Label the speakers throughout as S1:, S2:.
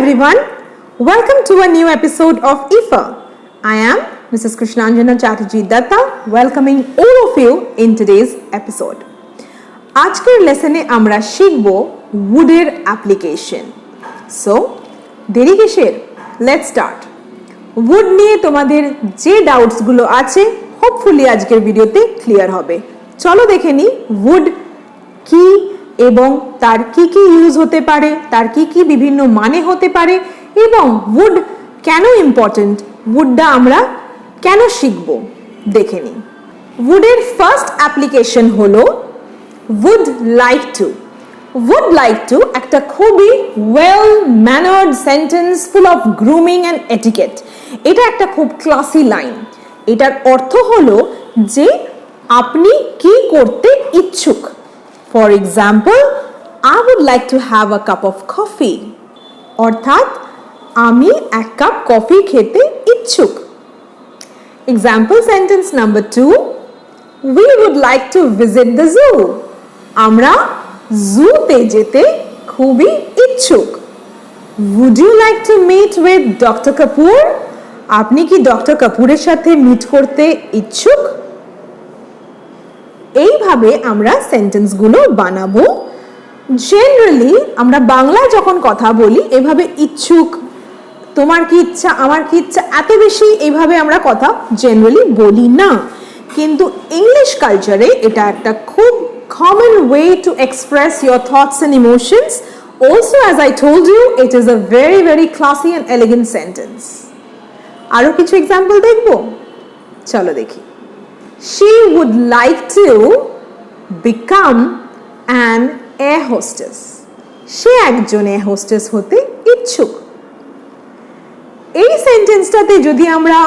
S1: everyone, welcome to a new episode of EFA. I am Mrs. Krishnanjana Chatterjee Datta, welcoming all of you in today's episode. আজকের লেসনে আমরা শিখব wood-এর application. So দেরি কিসের? Let's start. wood নিয়ে তোমাদের যে ডাউটসগুলো আছে হোপফুলি আজকের ভিডিওতে ক্লিয়ার হবে। চলো দেখে নিই wood কি এবং তার কি কি ইউজ হতে পারে, তার কি কি বিভিন্ন মানে হতে পারে এবং wood কেন ইম্পর্টেন্ট, woodটা আমরা কেন শিখব দেখে নিই। wood-এর ফার্স্ট অ্যাপ্লিকেশন হলো would like to. would like to একটা খুবই well mannered sentence full of grooming and etiquette. এটা একটা খুব ক্লাসি লাইন। এটার অর্থ হলো যে আপনি কি করতে ইচ্ছুক। For example, I would like to have a cup of coffee. অর্থাৎ আমি এক কাপ কফি খেতে ইচ্ছুক। Example sentence number 2, we would like to visit the zoo. আমরা জুতে যেতে খুবই ইচ্ছুক। Would you like to meet with Dr. Kapoor? আপনি কি ডক্টর কাপুরের সাথে মিট করতে ইচ্ছুক? এইভাবে আমরা সেন্টেন্সগুলো বানাবো। জেনারেলি আমরা বাংলায় যখন কথা বলি এভাবে ইচ্ছুক, তোমার কি ইচ্ছা, আমার কি ইচ্ছা, এত বেশি এইভাবে আমরা কথা জেনারেলি বলি না, কিন্তু ইংলিশ কালচারে এটা একটা খুব common way to express your thoughts and emotions. Also, as I told you, it is a very, very classy and elegant sentence. আরো কিছু এক্সাম্পল দেখবো? চলো দেখি। She would like to become an air hostess. সে একজন air hostess হতে ইচ্ছুক। এই সেন্টেন্সটাতে যদি আমরা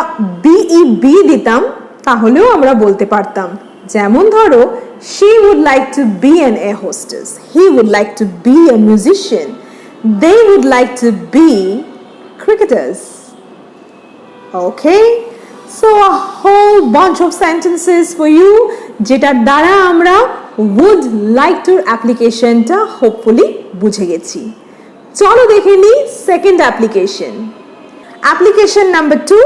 S1: বি দিতাম তাহলেও আমরা বলতে পারতাম, যেমন ধরো she would like to be an air hostess, he would like to be a musician, they would like to be cricketers. Okay, so a whole bunch of sentences for you যেটার দ্বারা আমরা would like to অ্যাপ্লিকেশনটা hopefully বুঝে গেছি। চলো দেখে নিই second application. Application number 2,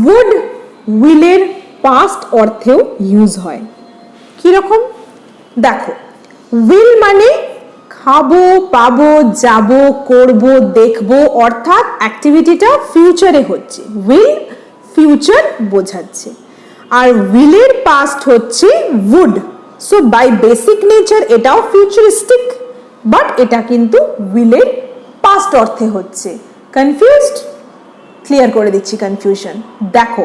S1: would will-এর পাস্ট অর্থেও ইউজ হয়। কিরকম দেখো, will মানে খাবো, পাবো, যাব, করব, দেখব, অর্থাৎ অ্যাক্টিভিটিটা ফিউচারে হচ্ছে। will ফিউচার বোঝাচ্ছে। আর will এর পাস্ট হচ্ছে would, so by basic nature এটাও ফিউচারিস্টিক, বাট এটা কিন্তু will এর পাস্ট অর্থে হচ্ছে। কনফিউজড? ক্লিয়ার করে দিচ্ছি কনফিউশন। দেখো,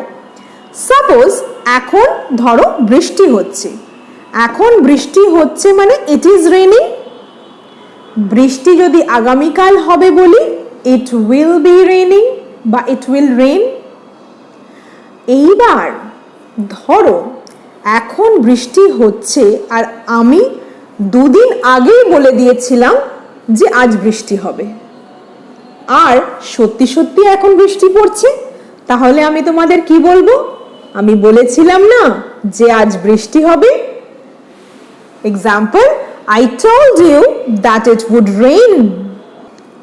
S1: সাপোজ এখন ধরো বৃষ্টি হচ্ছে, এখন বৃষ্টি হচ্ছে মানে ইট ইজ রেইনিং। বৃষ্টি যদি আগামীকাল হবে বলি ইট উইল বি রেইনিং বা ইট উইল রেইন। এইবার ধরো এখন বৃষ্টি হচ্ছে আর আমি দুদিন আগেই বলে দিয়েছিলাম যে আজ বৃষ্টি হবে, আর সত্যি সত্যি এখন বৃষ্টি পড়ছে, তাহলে আমি তোমাদের কি বলবো? আমি বলেছিলাম না যে আজ বৃষ্টি হবে। Example, I told you that it would rain.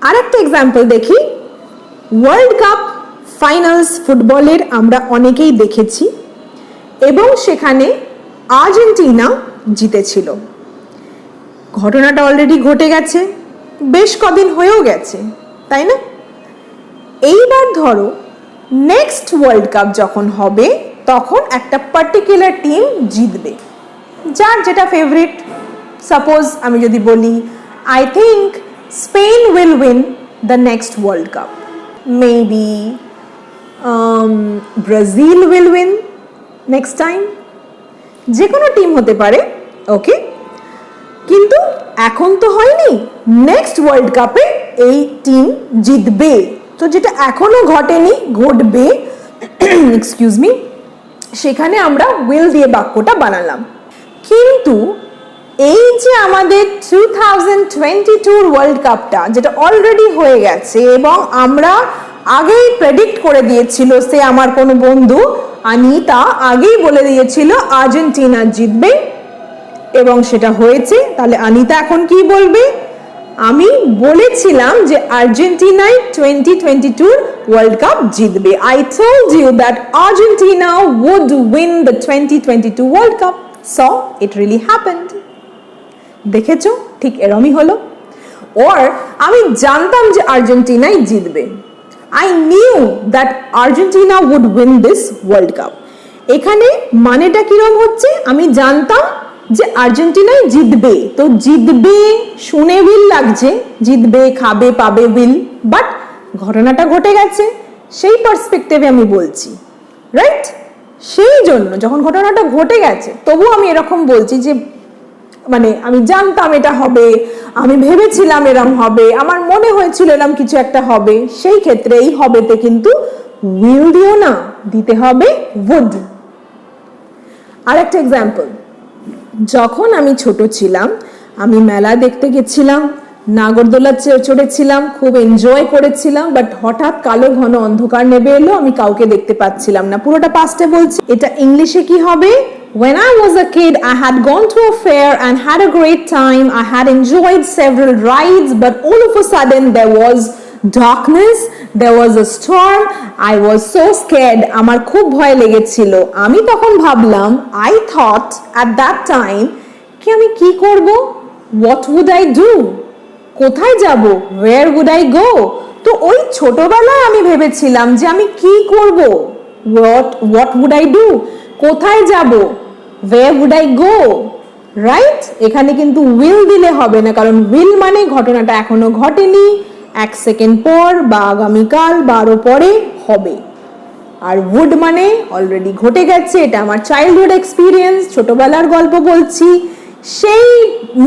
S1: আরেকটা এক্সাম্পল দেখি। ওয়ার্ল্ড কাপ ফাইনালস ফুটবলের আমরা অনেকেই দেখেছি এবং সেখানে আর্জেন্টিনা জিতেছিল। ঘটনাটা অলরেডি ঘটে গেছে, বেশ কদিন হয়েও গেছে, তাই না? এইবার ধরো নেক্সট ওয়ার্ল্ড কাপ যখন হবে তখন একটা পার্টিকুলার টিম জিতবে, যার যেটা ফেভারিট। সাপোজ আমি যদি বলি I think Spain will win the next world cup, maybe Brazil will win next time, যে কোনো টিম হতে পারে। ওকে, কিন্তু এখন তো হয়নি, নেক্সট ওয়ার্ল্ড কাপে এই টিম জিতবে, তো যেটা এখনো ঘটেনি ঘটবে, এক্সকিউজ মি, সেখানে আমরা উইল দিয়ে বাক্যটা বানালাম। কিন্তু এই যে আমাদের 2022 ওয়ার্ল্ড কাপটা যেটা অলরেডি হয়ে গেছে এবং আমরা আগেই প্রেডিক্ট করে দিয়েছিল, সে আমার কোনো বন্ধু অনিতা আগেই বলে দিয়েছিল আর্জেন্টিনা জিতবে এবং সেটা হয়েছে, তাহলে অনিতা এখন কি বলবে? আমি বলেছিলাম যে আর্জেন্টিনাই 2022 ওয়ার্ল্ড কাপ জিতবে। I told you that Argentina would win the 2022 World Cup. So it really happened. দেখেছো, ঠিক এরমই হলো। Or আমি জানতাম যে আর্জেন্টিনাই জিতবে। I knew that Argentina would win this World Cup. এখানে মানেটা কিরকম হচ্ছে, আমি জানতাম যে আর্জেন্টিনাই জিতবে, তো জিতবে শুনে উইল লাগছে, জিতবে খাবে পাবে উইল, বাট ঘটনাটা ঘটে গেছে সেই পার্সপেক্টিভে আমি বলছি, রাইট? সেই জন্য যখন ঘটনাটা ঘটে গেছে তবু আমি এরকম বলছি যে মানে আমি জানতাম এটা হবে, আমি ভেবেছিলাম এরম হবে, আমার মনে হয়েছিল এরম কিছু একটা হবে, সেই ক্ষেত্রে এই হবেতে কিন্তু উইল দিও না, দিতে হবে would। আর একটা এক্সাম্পল, যখন আমি ছোট ছিলাম আমি মেলা দেখতে গেছিলাম, নাগরদোলা চড়েছিলাম, খুব এনজয় করেছিলাম, বাট হঠাৎ কালো ঘন অন্ধকার নেমে এলো, আমি কাউকে দেখতে পাচ্ছিলাম না। পুরোটা পাস্টে বলছি, এটা ইংলিশে কি হবে? When I was a kid, I had gone to a fair and had a great time. I had enjoyed several rides, but all of a sudden there was darkness, there was a storm. I was so scared. আমার খুব ভয় লেগেছিল। আমি তখন ভাবলাম, I thought at that time কি আমি কি করব? What would I do? কোথায় যাব? Where would I go? তো ওই ছোটবেলায় আমি ভেবেছিলাম যে আমি কি করব? What would I do? কোথায় যাব? Where would I go? Right? এখানে কিন্তু will দিলে হবে না, কারণ will মানে ঘটনাটা এখনো ঘটেনি, 1 সেকেন্ড পর বা আগামীকাল বা আরো পরে হবে। আর would মানে অলরেডি ঘটে গেছে, এটা আমার চাইল্ডহুড এক্সপিরিয়েন্স, ছোটবেলার গল্প বলছি। সেই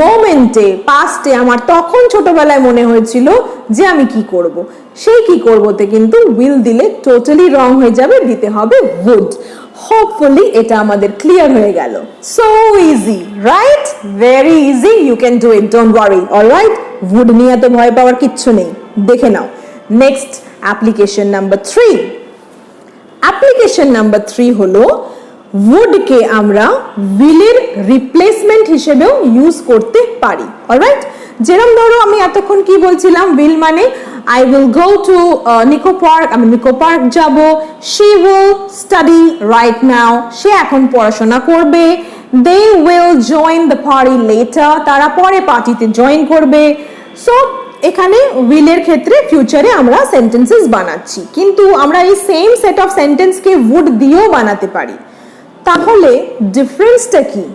S1: মোমেন্টে পাস্টে আমার তখন ছোটবেলায় মনে হয়েছিল যে আমি কি করব, সেই কি করবতে কিন্তু will দিলে টোটালি রং হয়ে যাবে, দিতে হবে would। Hopefully এটা আমাদের ক্লিয়ার হয়ে গেল। So easy, right? Very easy, you can do it, don't worry, all right? would নিয়ে তো ভয় পাওয়ার কিচ্ছু নেই। দেখে নাও next application number 3। Application number 3 হলো would কে আমরা will এর রিপ্লেসমেন্ট হিসেবেও ইউজ করতে পারি, অলরাইট? যেরকম ধরো আমি এতক্ষণ কি বলছিলাম, will মানে I will go to Nicco park, আমি নিকো পার্ক যাব। she will study right now, সে এখন পড়াশোনা করবে। they will join the party later, তারা পরে পার্টিতে জয়েন করবে। সো এখানে will এর ক্ষেত্রে ফিউচারে আমরা সেন্টেন্সেস বানাচ্ছি, কিন্তু আমরা এই সেম সেট অফ সেন্টেন্সকে would দিয়েও বানাতে পারি। তাহলে ডিফারেন্সটা কি?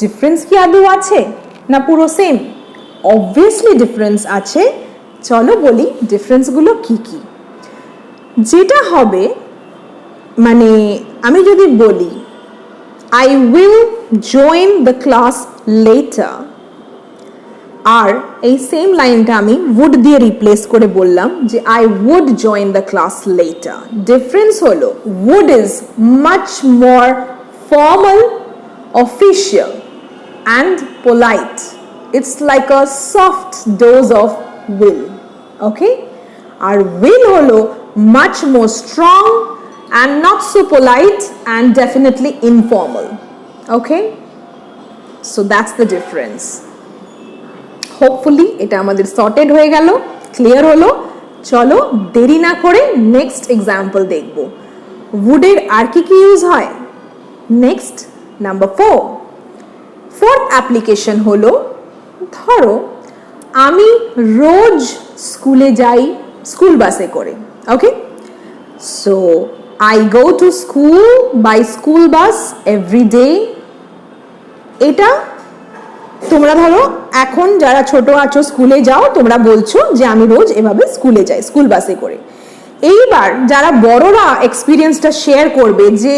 S1: ডিফারেন্স কি আদৌ আছে না পুরো সেম? অবভিয়াসলি ডিফারেন্স আছে। চলো বলি ডিফারেন্সগুলো কি কি। যেটা হবে, মানে আমি যদি বলি I will join the class later, আর এই সেম লাইনটা আমি would দিয়ে রিপ্লেস করে বললাম যে I would join the class later, difference হলো would is much more formal, official and polite. It's like a soft dose of will, okay? আর will হলো much more strong and not so polite and definitely informal, okay? So that's the difference. Hopefully এটা আমাদের sorted হয়ে গেল, clear হলো। চলো দেরি না করে নেক্সট এক্সাম্পল দেখব। would এর আর কি কি ইউজ হয়? Next number 4। ফোর্থ অ্যাপ্লিকেশন হলো, ধরো আমি রোজ স্কুলে যাই স্কুল বাসে করে, okay? So I go to school by school bus every day. এটা তোমরা ধরো এখন যারা ছোট আছো স্কুলে যাও, তোমরা বলছো যে আমি রোজ এভাবে স্কুলে যাই স্কুল বাসে করে। এইবার যারা বড়রা এক্সপিরিয়েন্সটা শেয়ার করবে যে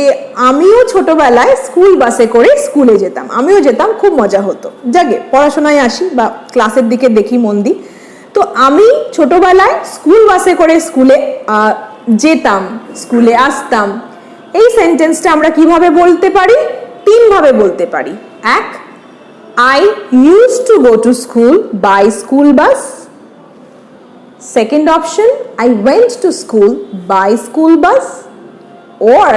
S1: আমিও ছোটবেলায় স্কুল বাসে করে স্কুলে যেতাম, আমিও যেতাম, খুব মজা হতো। যাকে পড়াশোনায় আসি বা ক্লাসের দিকে দেখি মন দিই, তো আমি ছোটবেলায় স্কুল বাসে করে স্কুলে যেতাম, স্কুলে আসতাম। এই সেন্টেন্সটা আমরা কিভাবে বলতে পারি? 3 ভাবে বলতে পারি। 1, I used to go to school by school bus. Second option, I went to school by school bus. Or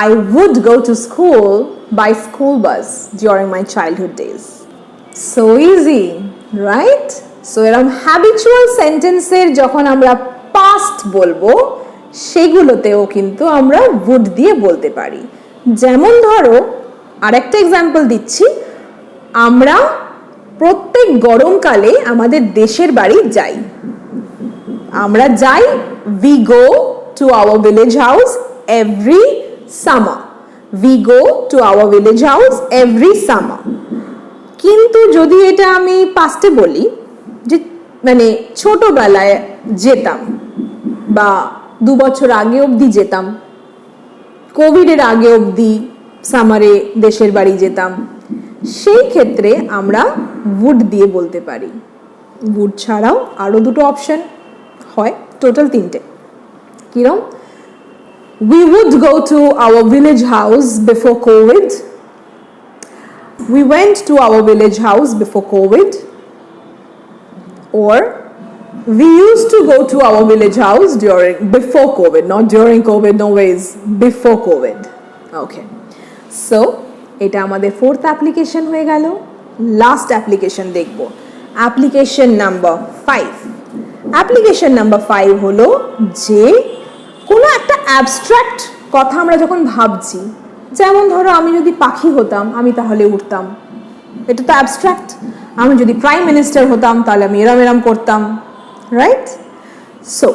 S1: I would go to school by school bus during my childhood days. So easy, right? So এরকম habitual সেন্টেন্সের যখন আমরা past বলবো সেগুলোতেও কিন্তু আমরা would দিয়ে বলতে পারি। যেমন ধরো আরেকটা এক্সাম্পল দিচ্ছি, আমরা প্রত্যেক গরমকালে আমাদের দেশের বাড়ি যাই। আমরা যাই, we go to our village house every summer. We go to our village house every summer. কিন্তু যদি এটা আমি পাস্টে বলি, যে মানে ছোটবেলায় যেতাম বা 2 বছর আগে অবধি যেতাম, কোভিডের আগে অবধি সামারে দেশের বাড়ি যেতাম, সেই ক্ষেত্রে আমরা would দিয়ে বলতে পারি। would ছাড়াও আরো দুটো অপশন হয়, টোটাল 3টে। কিরম? We would go to our village house before COVID. We went to our village house before COVID. Or we used to go to our village house before COVID, not during COVID, no ways, before COVID. Okay. So, এটা আমাদের 4th application হয়ে গেল। Last application দেখব, application number 5। Application number 5 হলো যে কোনো একটা abstract কথা আমরা যখন ভাবছি, যেমন ধরো আমি যদি পাখি হতাম আমি তাহলে উড়তাম, এটা তো অ্যাবস্ট্রাক্ট। আমি যদি প্রাইম মিনিস্টার হতাম তাহলে আমি এরম এরম করতাম, রাইট? সো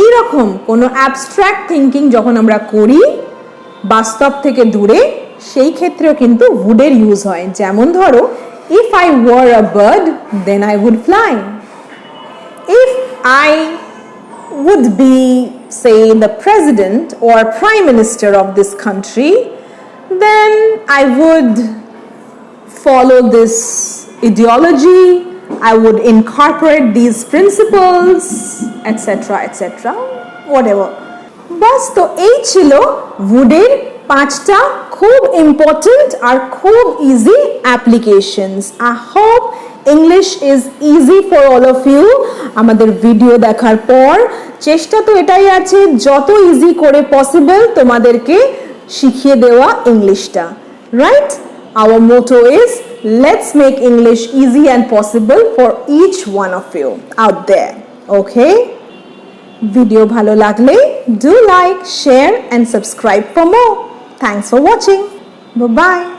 S1: এইরকম কোনো অ্যাবস্ট্রাক্ট থিঙ্কিং যখন আমরা করি বাস্তব থেকে দূরে, সেই ক্ষেত্রেও কিন্তু would এর ইউজ হয়। যেমন ধরো, if I were a bird then I would fly. If I would be, say, the president or prime minister of this country, then I would follow this ideology, I would incorporate these principles, etc., etc., whatever. বাস, তো এই ছিল would এর 5টা খুব important আর খুব easy applications. I hope English is easy for all of you. আমাদের video দেখার পর চেষ্টা তো এটাই আছে যত ইজি করে পসিবল তোমাদেরকে শিখিয়ে দেওয়া ইংলিশটা, right? Hour Moto is let's make English easy and possible for each one of you out there. Okay? Video bhalo lagle do like, share and subscribe for more. Thanks for watching. Bye bye.